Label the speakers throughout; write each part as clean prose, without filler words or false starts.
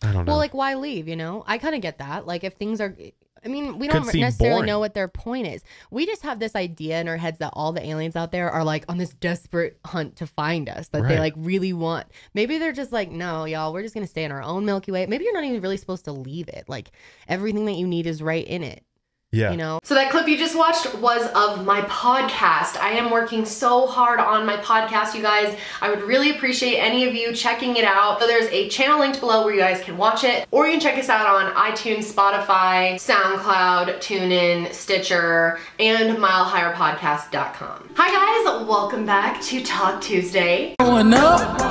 Speaker 1: I don't know.
Speaker 2: Well, like, why leave, you know? I kind of get that. Like, if things are... I mean, we don't
Speaker 1: Could seem
Speaker 2: necessarily
Speaker 1: boring.
Speaker 2: know what their point is. We just have this idea in our heads that all the aliens out there are like on this desperate hunt to find us, that they
Speaker 1: Right.
Speaker 2: like really want. Maybe they're just like, no, y'all, we're just going to stay in our own Milky Way. Maybe you're not even really supposed to leave it. Like, everything that you need is right in it.
Speaker 1: Yeah.
Speaker 2: You know? So that clip you just watched was of my podcast. I am working so hard on my podcast, you guys. I would really appreciate any of you checking it out. So there's a channel linked below where you guys can watch it, or you can check us out on iTunes, Spotify, SoundCloud, TuneIn, Stitcher, and milehigherpodcast.com. Hi guys, welcome back to Talk Tuesday.
Speaker 3: Going up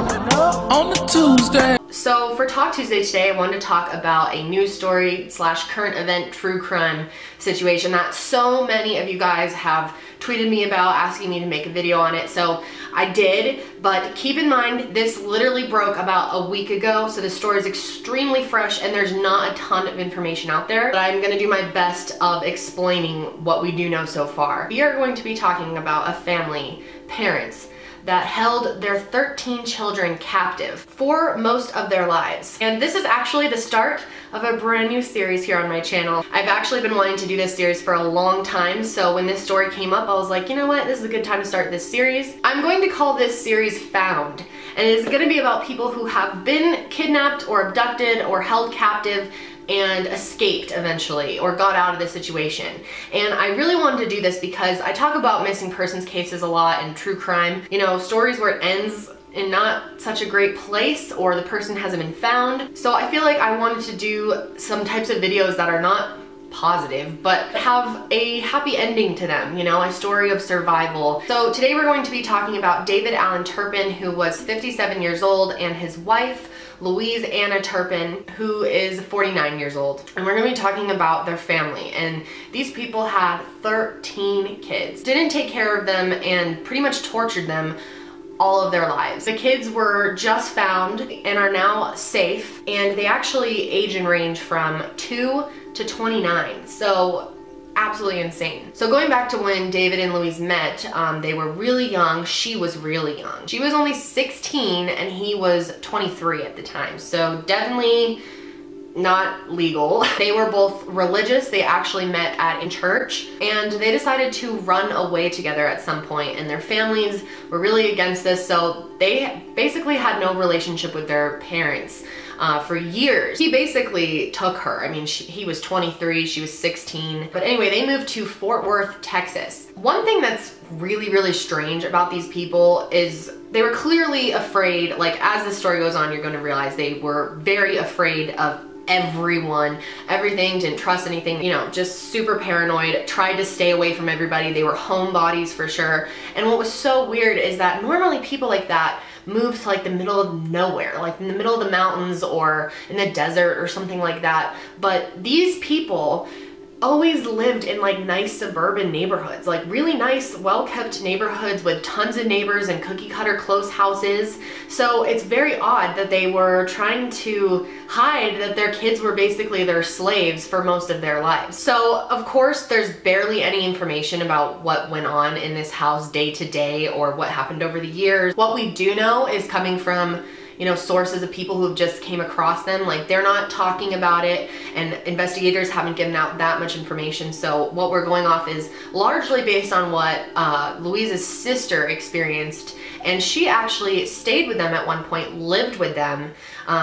Speaker 3: on the Tuesday.
Speaker 2: So for Talk Tuesday today, I wanted to talk about a news story / current event true crime situation that so many of you guys have tweeted me about, asking me to make a video on it. So I did, but keep in mind, this literally broke about a week ago, so the story is extremely fresh and there's not a ton of information out there, but I'm gonna do my best of explaining what we do know so far. We are going to be talking about a family, parents, that held their 13 children captive for most of their lives. And this is actually the start of a brand new series here on my channel. I've actually been wanting to do this series for a long time, so when this story came up, I was like, you know what, this is a good time to start this series. I'm going to call this series Found, and it is going to be about people who have been kidnapped or abducted or held captive and escaped eventually, or got out of the situation. And I really wanted to do this because I talk about missing persons cases a lot and true crime, you know, stories where it ends in not such a great place or the person hasn't been found. So I feel like I wanted to do some types of videos that are not positive, but have a happy ending to them, you know, a story of survival. So today we're going to be talking about David Allen Turpin, who was 57 years old, and his wife, Louise Anna Turpin, who is 49 years old. And we're gonna be talking about their family. And these people had 13 kids, didn't take care of them, and pretty much tortured them all of their lives. The kids were just found and are now safe, and they actually age and range from 2 to 29. So absolutely insane. So going back to when David and Louise met, they were really young. She was really young. She was only 16 and he was 23 at the time. So definitely not legal. They were both religious. They actually met at a church, and they decided to run away together at some point, and their families were really against this, so they basically had no relationship with their parents for years. He basically took her. I mean, he was 23, she was 16. But anyway, they moved to Fort Worth, Texas. One thing that's really, really strange about these people is they were clearly afraid. Like, as the story goes on, you're going to realize they were very afraid of everyone, everything, didn't trust anything, you know, just super paranoid, tried to stay away from everybody. They were homebodies for sure. And what was so weird is that normally people like that move to like the middle of nowhere, like in the middle of the mountains or in the desert or something like that. But these people always lived in like nice suburban neighborhoods, like really nice, well-kept neighborhoods with tons of neighbors and cookie-cutter close houses. So it's very odd that they were trying to hide that their kids were basically their slaves for most of their lives. So of course there's barely any information about what went on in this house day to day or what happened over the years. What we do know is coming from, you know, sources of people who just came across them. Like, they're not talking about it, and investigators haven't given out that much information. So what we're going off is largely based on what Louise's sister experienced, and she actually stayed with them at one point, lived with them,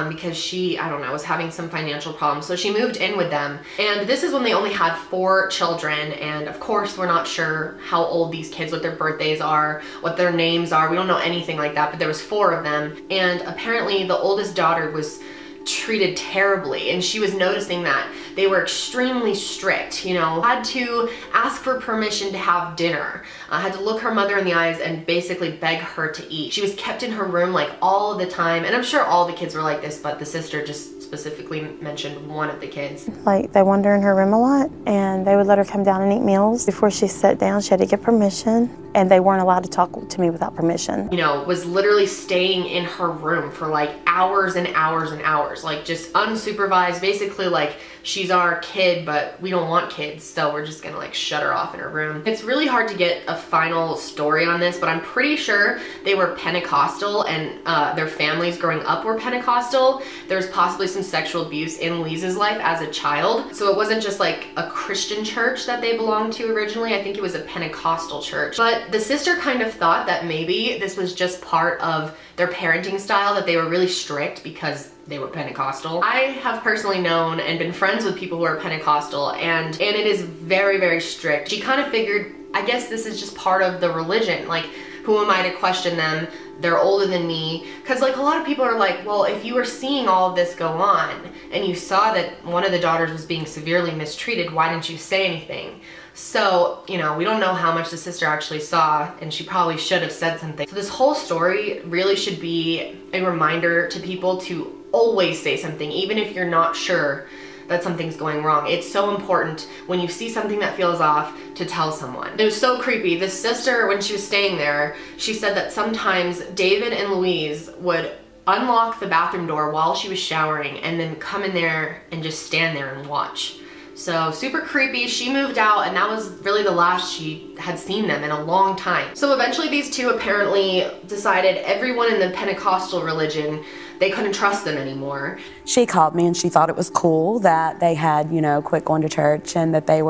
Speaker 2: because she, I don't know, was having some financial problems. So she moved in with them, and this is when they only had 4 children. And of course, we're not sure how old these kids, what their birthdays are, what their names are. We don't know anything like that, but there was 4 of them. And apparently the oldest daughter was treated terribly, and she was noticing that they were extremely strict, you know, had to ask for permission to have dinner, had to look her mother in the eyes and basically beg her to eat. She was kept in her room like all the time, and I'm sure all the kids were like this, but the sister just specifically mentioned one of the kids.
Speaker 4: Like, they wander in her room a lot, and they would let her come down and eat meals. Before she sat down, she had to get permission, and they weren't allowed to talk to me without permission.
Speaker 2: You know, was literally staying in her room for like hours and hours and hours. hours, like just unsupervised, basically like she's our kid, but we don't want kids, so we're just gonna like shut her off in her room. It's really hard to get a final story on this, but I'm pretty sure they were Pentecostal and their families growing up were Pentecostal. There's possibly some sexual abuse in Louise's life as a child, so it wasn't just like a Christian church that they belonged to originally. I think it was a Pentecostal church. But the sister kind of thought that maybe this was just part of their parenting style, that they were really strict because they were Pentecostal. I have personally known and been friends with people who are Pentecostal, and it is very, very strict. She kind of figured, I guess this is just part of the religion. Like, who am I to question them? They're older than me. Because like a lot of people are like, well, if you were seeing all of this go on and you saw that one of the daughters was being severely mistreated, why didn't you say anything? So, you know, we don't know how much the sister actually saw, and she probably should have said something. So this whole story really should be a reminder to people to always say something, even if you're not sure that something's going wrong. It's so important when you see something that feels off to tell someone. It was so creepy. This sister, when she was staying there, she said that sometimes David and Louise would unlock the bathroom door while she was showering and then come in there and just stand there and watch. So super creepy. She moved out, and that was really the last she had seen them in a long time. So eventually these two apparently decided everyone in the Pentecostal religion, they couldn't trust them anymore.
Speaker 1: She called me and she thought it was cool that they had, you know, quit going to church and that they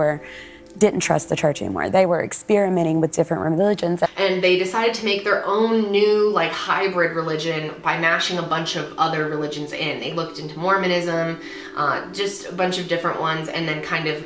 Speaker 1: didn't trust the church anymore. They were experimenting with different religions.
Speaker 2: And they decided to make their own new like hybrid religion by mashing a bunch of other religions in. They looked into Mormonism, just a bunch of different ones, and then kind of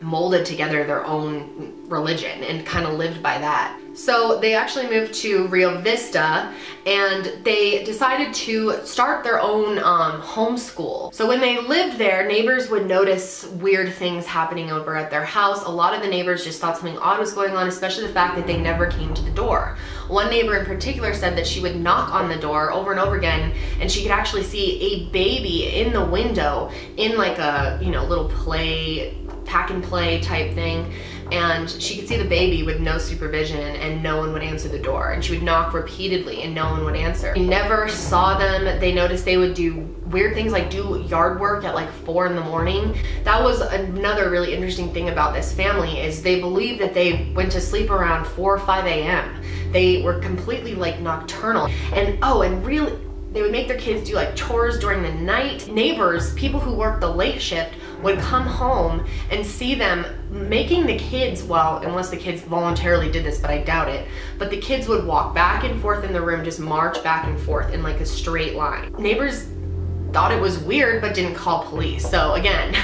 Speaker 2: molded together their own religion and kind of lived by that. So they actually moved to Rio Vista, and they decided to start their own homeschool. So when they lived there, neighbors would notice weird things happening over at their house. A lot of the neighbors just thought something odd was going on, especially the fact that they never came to the door. One neighbor in particular said that she would knock on the door over and over again, and she could actually see a baby in the window in like a, you know, little play, pack and play type thing. And she could see the baby with no supervision, and no one would answer the door. And she would knock repeatedly and no one would answer. They never saw them. They noticed they would do weird things like do yard work at like 4 in the morning. That was another really interesting thing about this family, is they believe that they went to sleep around 4 or 5 a.m. They were completely like nocturnal. And oh, and really, they would make their kids do like chores during the night. Neighbors, people who worked the late shift, would come home and see them making the kids, well, unless the kids voluntarily did this, but I doubt it, but the kids would walk back and forth in the room, just march back and forth in like a straight line. Neighbors thought it was weird, but didn't call police. So again,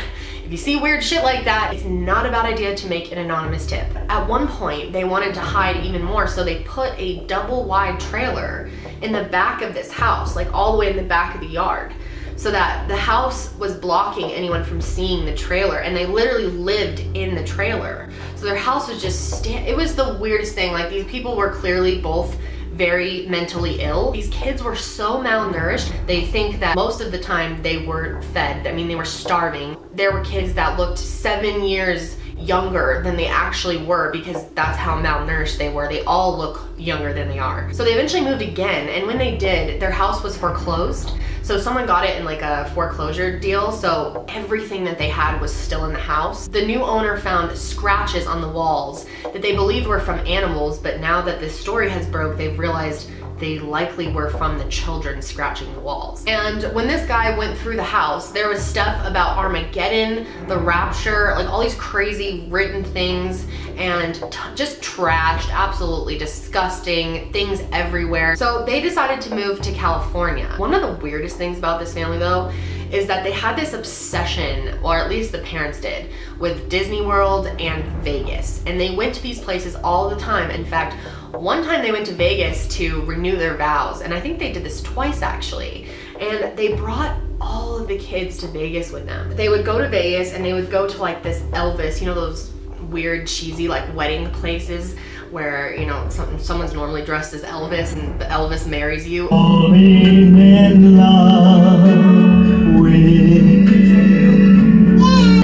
Speaker 2: if you see weird shit like that, it's not a bad idea to make an anonymous tip. At one point, they wanted to hide even more, so they put a double wide trailer in the back of this house, like all the way in the back of the yard, so that the house was blocking anyone from seeing the trailer, and they literally lived in the trailer. So their house was just, it was the weirdest thing. Like, these people were clearly both very mentally ill. These kids were so malnourished. They think that most of the time they weren't fed. I mean, they were starving. There were kids that looked 7 years younger than they actually were, because that's how malnourished they were. They all look younger than they are. So they eventually moved again, and when they did, their house was foreclosed. So someone got it in like a foreclosure deal, so everything that they had was still in the house. The new owner found scratches on the walls that they believed were from animals, but now that this story has broke, they've realized they likely were from the children scratching the walls. And when this guy went through the house, there was stuff about Armageddon, the rapture, like all these crazy written things, and just trashed, absolutely disgusting, things everywhere. So they decided to move to California. One of the weirdest things about this family though is that they had this obsession, or at least the parents did, with Disney World and Vegas. And they went to these places all the time. In fact, one time they went to Vegas to renew their vows, and I think they did this twice actually. And they brought all of the kids to Vegas with them. They would go to Vegas and they would go to like this Elvis, you know, those weird cheesy like wedding places where, you know, someone's normally dressed as Elvis and Elvis marries you. Falling in love with.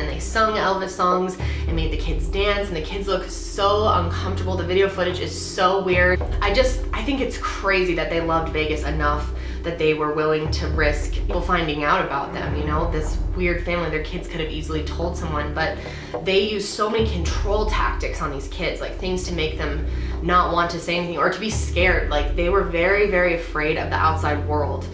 Speaker 2: And they sung Elvis songs and made the kids dance, and the kids look so uncomfortable. The video footage is so weird. I think it's crazy that they loved Vegas enough that they were willing to risk people finding out about them. You know, this weird family, their kids could have easily told someone, but they used so many control tactics on these kids, like things to make them not want to say anything or to be scared. Like they were very, very afraid of the outside world,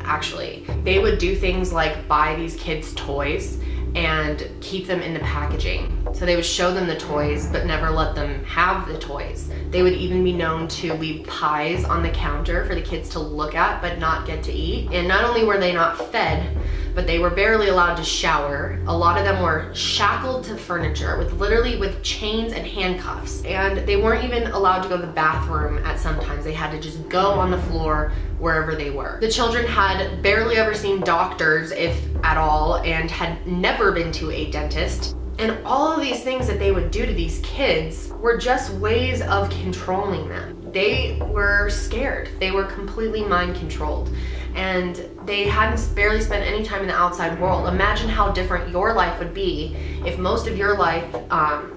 Speaker 2: actually. They would do things like buy these kids toys and keep them in the packaging. So they would show them the toys, but never let them have the toys. They would even be known to leave pies on the counter for the kids to look at, but not get to eat. And not only were they not fed, but they were barely allowed to shower. A lot of them were shackled to furniture literally with chains and handcuffs. And they weren't even allowed to go to the bathroom at some times. They had to just go on the floor wherever they were. The children had barely ever seen doctors, if at all, and had never been to a dentist. And all of these things that they would do to these kids were just ways of controlling them. They were scared. They were completely mind controlled. And they hadn't barely spent any time in the outside world. Imagine how different your life would be if most of your life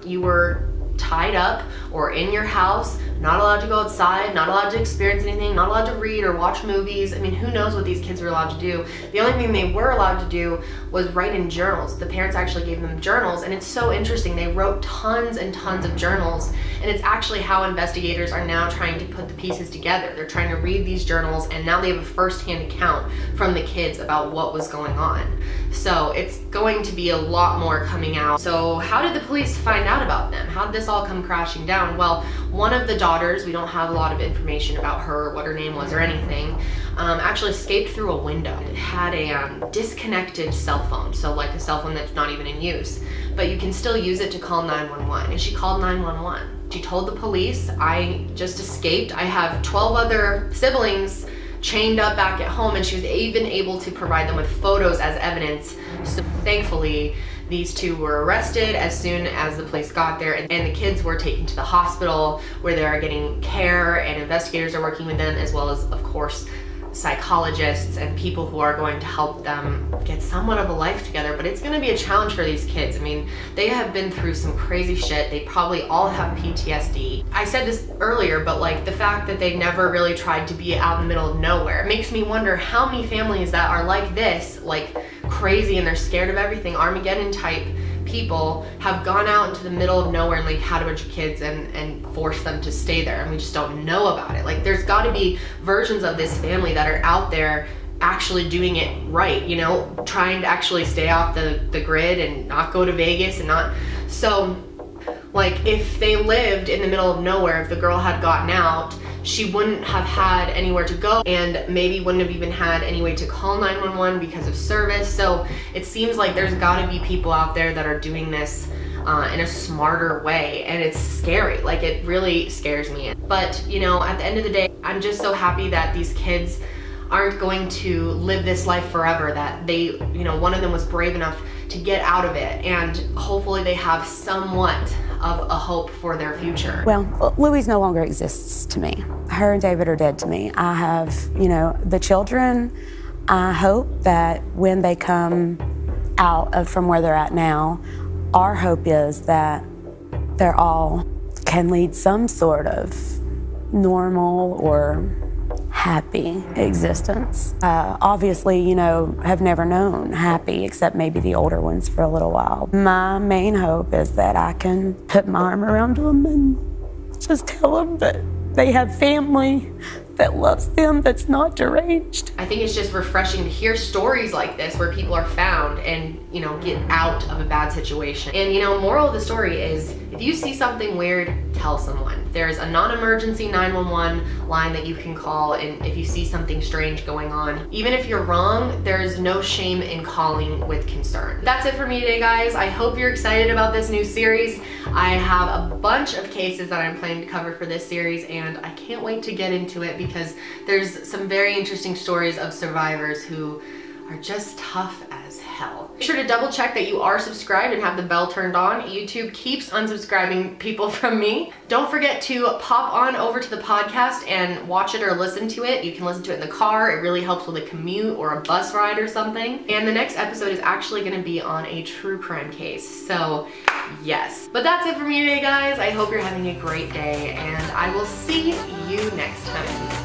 Speaker 2: you were tied up or in your house, not allowed to go outside, not allowed to experience anything, not allowed to read or watch movies. I mean, who knows what these kids were allowed to do. The only thing they were allowed to do was write in journals. The parents actually gave them journals, and it's so interesting. They wrote tons and tons of journals, and it's actually how investigators are now trying to put the pieces together. They're trying to read these journals, and now they have a first-hand account from the kids about what was going on. So it's going to be a lot more coming out. So how did the police find out about them? How did this all come crashing down? Well, one of the daughters, we don't have a lot of information about her, what her name was or anything, actually escaped through a window. It had a disconnected cell phone, so like a cell phone that's not even in use, but you can still use it to call 911, and she called 911. She told the police, I just escaped. I have 12 other siblings chained up back at home, and she was even able to provide them with photos as evidence. So thankfully, these two were arrested as soon as the police got there, and the kids were taken to the hospital where they are getting care, and investigators are working with them, as well as, of course, psychologists and people who are going to help them get somewhat of a life together. But it's going to be a challenge for these kids. I mean, they have been through some crazy shit. They probably all have PTSD. I said this earlier, but like the fact that they never really tried to be out in the middle of nowhere makes me wonder how many families that are like this, like crazy, and they're scared of everything, Armageddon type people, have gone out into the middle of nowhere and like had a bunch of kids and forced them to stay there, and we just don't know about it. Like there's got to be versions of this family that are out there actually doing it right, you know, trying to actually stay off the grid and not go to Vegas and not. So like if they lived in the middle of nowhere, if the girl had gotten out, she wouldn't have had anywhere to go, and maybe wouldn't have even had any way to call 911 because of service. So it seems like there's got to be people out there that are doing this in a smarter way, and it's scary. Like it really scares me. But you know, at the end of the day, I'm just so happy that these kids aren't going to live this life forever, that they, you know, one of them was brave enough to get out of it, and hopefully they have somewhat of a hope for their future.
Speaker 1: Well, Louise no longer exists to me. Her and David are dead to me. I have, you know, the children. I hope that when they come out from where they're at now, our hope is that they're all can lead some sort of normal or happy existence. Obviously, you know, have never known happy, except maybe the older ones for a little while. My main hope is that I can put my arm around them and just tell them that they have family that loves them, that's not deranged.
Speaker 2: I think it's just refreshing to hear stories like this where people are found and, you know, get out of a bad situation. And, you know, moral of the story is, if you see something weird, tell someone. There's a non-emergency 911 line that you can call, and if you see something strange going on, even if you're wrong, there's no shame in calling with concern. That's it for me today, guys. I hope you're excited about this new series. I have a bunch of cases that I'm planning to cover for this series, and I can't wait to get into it because there's some very interesting stories of survivors who are just tough as hell. Make sure to double check that you are subscribed and have the bell turned on. YouTube keeps unsubscribing people from me. Don't forget to pop on over to the podcast and watch it or listen to it. You can listen to it in the car. It really helps with a commute or a bus ride or something. And the next episode is actually gonna be on a true crime case. So yes. But that's it for me today, guys. I hope you're having a great day, and I will see you next time.